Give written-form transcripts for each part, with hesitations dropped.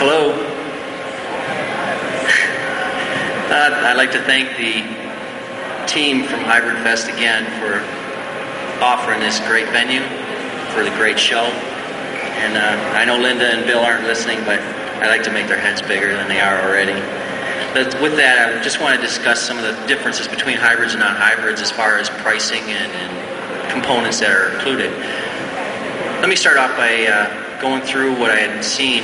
Hello. I'd like to thank the team from Hybridfest again for offering this great venue, for the great show. And I know Linda and Bill aren't listening, but I like to make their heads bigger than they are already. But with that, I just want to discuss some of the differences between hybrids and non-hybrids as far as pricing and components that are included. Let me start off by going through what I had seen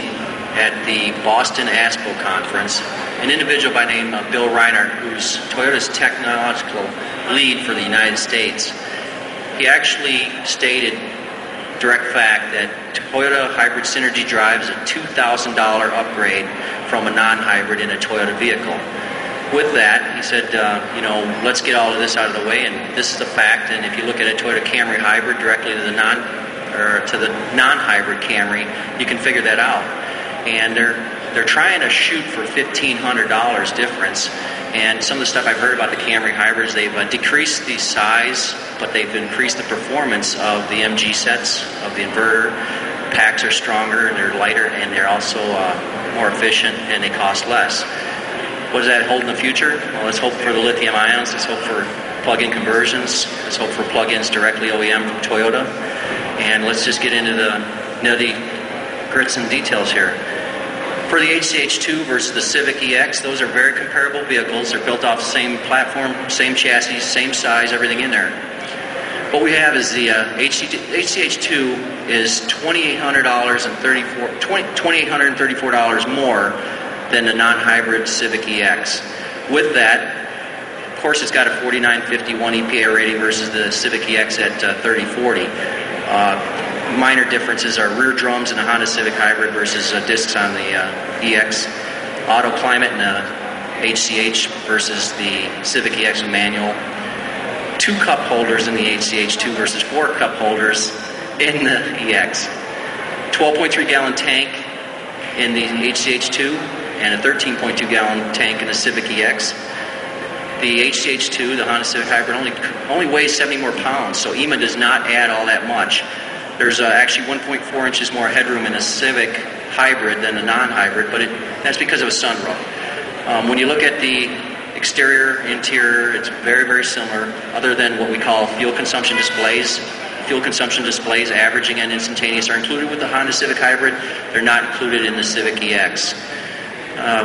at the Boston ASPO conference. An individual by the name of Bill Reinhardt, who's Toyota's technological lead for the United States. He actually stated, direct fact, that Toyota Hybrid Synergy Drive is a $2,000 upgrade from a non-hybrid in a Toyota vehicle. With that, he said, let's get all of this out of the way, and this is a fact. And if you look at a Toyota Camry Hybrid directly to the non-hybrid Camry, you can figure that out. And they're trying to shoot for $1,500 difference. And some of the stuff I've heard about the Camry hybrids, they've decreased the size, but they've increased the performance of the MG sets, of the inverter. Packs are stronger, and they're lighter, and they're also more efficient, and they cost less. What does that hold in the future? Well, let's hope for the lithium ions. Let's hope for plug-in conversions. Let's hope for plug-ins directly OEM from Toyota. And let's just get into the nitty-grits and details here. For the HCH2 versus the Civic EX, those are very comparable vehicles. They're built off the same platform, same chassis, same size, everything in there. What we have is the HCH2 is $2,834 more than the non-hybrid Civic EX. With that, of course, it's got a 4951 EPA rating versus the Civic EX at 3040. Minor differences are rear drums in the Honda Civic Hybrid versus discs on the EX. Auto climate in the HCH versus the Civic EX manual. 2 cup holders in the HCH2 versus 4 cup holders in the EX. 12.3 gallon tank in the HCH2 and a 13.2 gallon tank in the Civic EX. The HCH2, the Honda Civic Hybrid, only weighs 70 more pounds, so EMA does not add all that much. There's actually 1.4 inches more headroom in a Civic Hybrid than a non-hybrid, but that's because of a sunroof. When you look at the exterior, interior, it's very, very similar, other than what we call fuel consumption displays. Fuel consumption displays, averaging and instantaneous, are included with the Honda Civic Hybrid. They're not included in the Civic EX.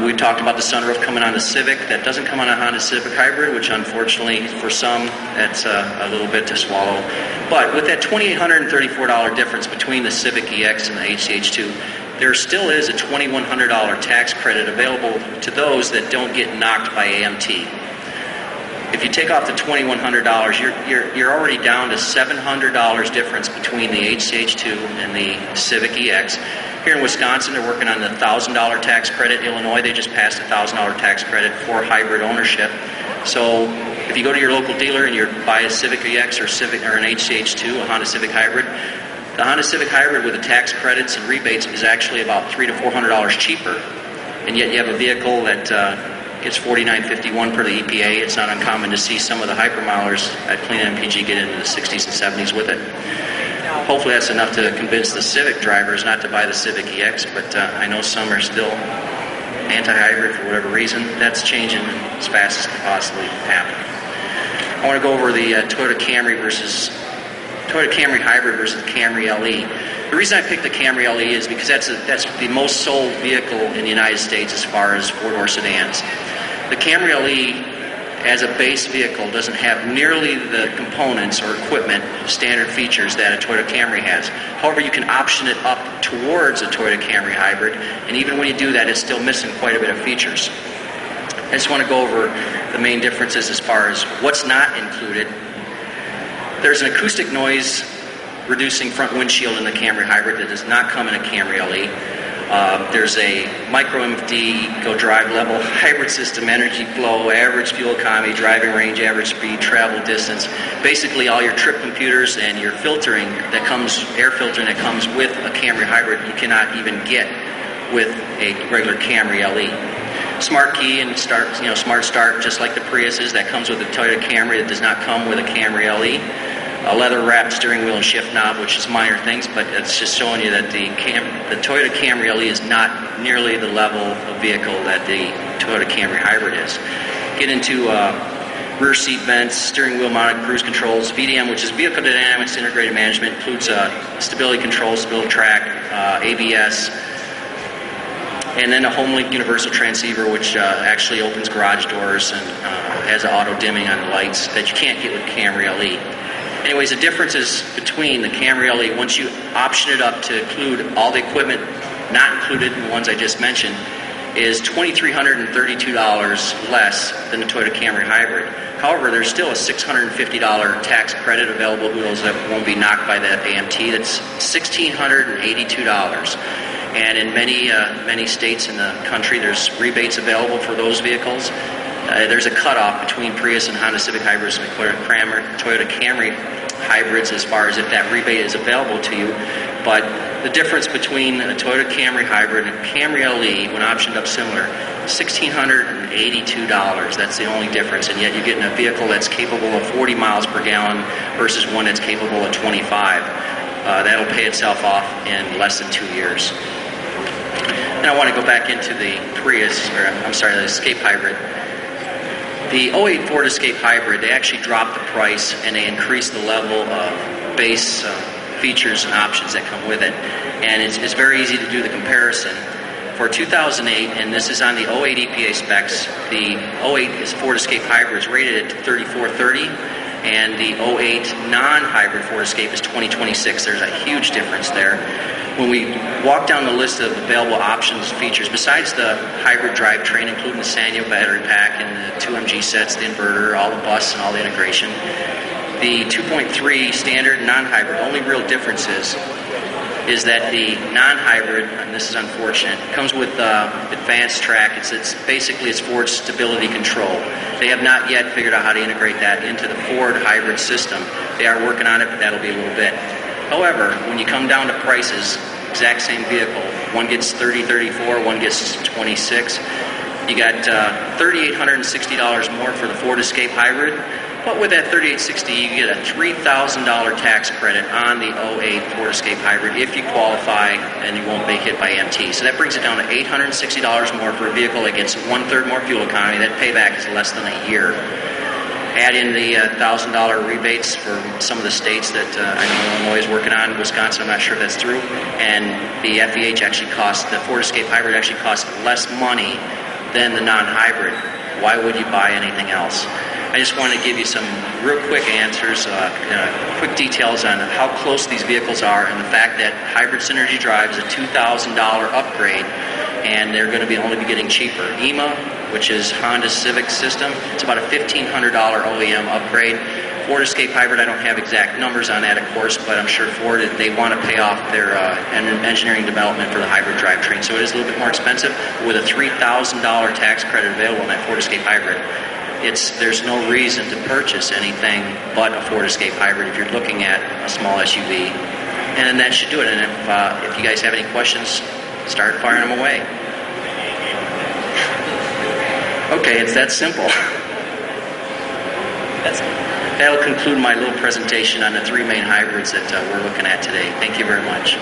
We talked about the sunroof coming on the Civic. That doesn't come on a Honda Civic Hybrid, which unfortunately for some, that's a little bit to swallow. But with that $2,834 difference between the Civic EX and the HCH2, there still is a $2,100 tax credit available to those that don't get knocked by AMT. If you take off the $2,100, you're already down to $700 difference between the HCH2 and the Civic EX. Here in Wisconsin, they're working on the $1,000 tax credit. Illinois, they just passed a $1,000 tax credit for hybrid ownership. So if you go to your local dealer and you buy a Civic EX or an HCH2, a Honda Civic Hybrid, the Honda Civic Hybrid with the tax credits and rebates is actually about $300 to $400 cheaper. And yet you have a vehicle that gets 4951 per the EPA. It's not uncommon to see some of the hypermilers at CleanMPG get into the 60s and 70s with it. Hopefully that's enough to convince the Civic drivers not to buy the Civic EX, but I know some are still anti-hybrid for whatever reason. That's changing as fast as can possibly happen. I want to go over the Toyota Camry Hybrid versus the Camry LE. The reason I picked the Camry LE is because that's the most sold vehicle in the United States as far as four-door sedans. The Camry LE, as a base vehicle, doesn't have nearly the components or equipment, standard features that a Toyota Camry has. However, you can option it up towards a Toyota Camry Hybrid, and even when you do that, it's still missing quite a bit of features. I just want to go over the main differences as far as what's not included. There's an acoustic noise reducing front windshield in the Camry Hybrid that does not come in a Camry LE. There's a micro MFD, Eco Drive Level, hybrid system, energy flow, average fuel economy, driving range, average speed, travel distance. Basically all your trip computers and your filtering air filtering that comes with a Camry Hybrid, you cannot even get with a regular Camry LE. Smart key and smart start, just like the Priuses, that comes with a Toyota Camry that does not come with a Camry LE. a leather-wrapped steering wheel and shift knob, which is minor things, but it's just showing you that the Toyota Camry LE is not nearly the level of vehicle that the Toyota Camry Hybrid is. Get into rear seat vents, steering wheel mounted cruise controls, VDM, which is Vehicle Dynamics Integrated Management, includes stability control, stability track, ABS, and then a HomeLink universal transceiver, which actually opens garage doors and has auto dimming on the lights that you can't get with Camry LE. Anyways, the differences between the Camry LE, once you option it up to include all the equipment not included in the ones I just mentioned, is $2,332 less than the Toyota Camry Hybrid. However, there's still a $650 tax credit available to those that won't be knocked by that AMT. That's $1,682. And in many states in the country, there's rebates available for those vehicles. There's a cutoff between Prius and Honda Civic Hybrids and Toyota Camry Hybrids as far as if that rebate is available to you. But the difference between a Toyota Camry Hybrid and a Camry LE, when optioned up similar, $1,682. That's the only difference, and yet you're getting a vehicle that's capable of 40 miles per gallon versus one that's capable of 25. That'll pay itself off in less than 2 years. And I want to go back into the the Escape Hybrid. The 08 Ford Escape Hybrid, they actually dropped the price and they increased the level of base features and options that come with it. And it's very easy to do the comparison. For 2008, and this is on the 08 EPA specs, the 08 Ford Escape Hybrid is rated at 3430, and the 08 non-hybrid Ford Escape is 2026. There's a huge difference there. When we walk down the list of available options, features, besides the hybrid drivetrain, including the Sanyo battery pack and the 2MG sets, the inverter, all the bus and all the integration, the 2.3 standard non-hybrid, only real difference is that the non-hybrid, and this is unfortunate, comes with advanced track. It's basically Ford's stability control. They have not yet figured out how to integrate that into the Ford hybrid system. They are working on it, but that'll be a little bit. However, when you come down to prices, exact same vehicle, one gets $30,34, one gets $26. You got $3,860 more for the Ford Escape Hybrid. But with that $3,860, you get a $3,000 tax credit on the 08 Ford Escape Hybrid if you qualify and you won't be hit by MT. So that brings it down to $860 more for a vehicle that gets 1/3 more fuel economy. That payback is less than a year. Add in the $1,000 rebates for some of the states that I know Illinois is working on. Wisconsin, I'm not sure if that's through. And the FEH actually the Ford Escape Hybrid actually costs less money than the non-hybrid. Why would you buy anything else? I just want to give you some real quick answers, quick details on how close these vehicles are, and the fact that Hybrid Synergy Drive is a $2,000 upgrade, and they're going to only be getting cheaper. EMA, which is Honda Civic system, it's about a $1,500 OEM upgrade. Ford Escape Hybrid, I don't have exact numbers on that, of course, but I'm sure Ford, they want to pay off their engineering development for the hybrid drivetrain, so it is a little bit more expensive. With a $3,000 tax credit available on that Ford Escape Hybrid, there's no reason to purchase anything but a Ford Escape Hybrid if you're looking at a small SUV. And that should do it. And if you guys have any questions, start firing them away. Okay, it's that simple. That'll conclude my little presentation on the three main hybrids that we're looking at today. Thank you very much.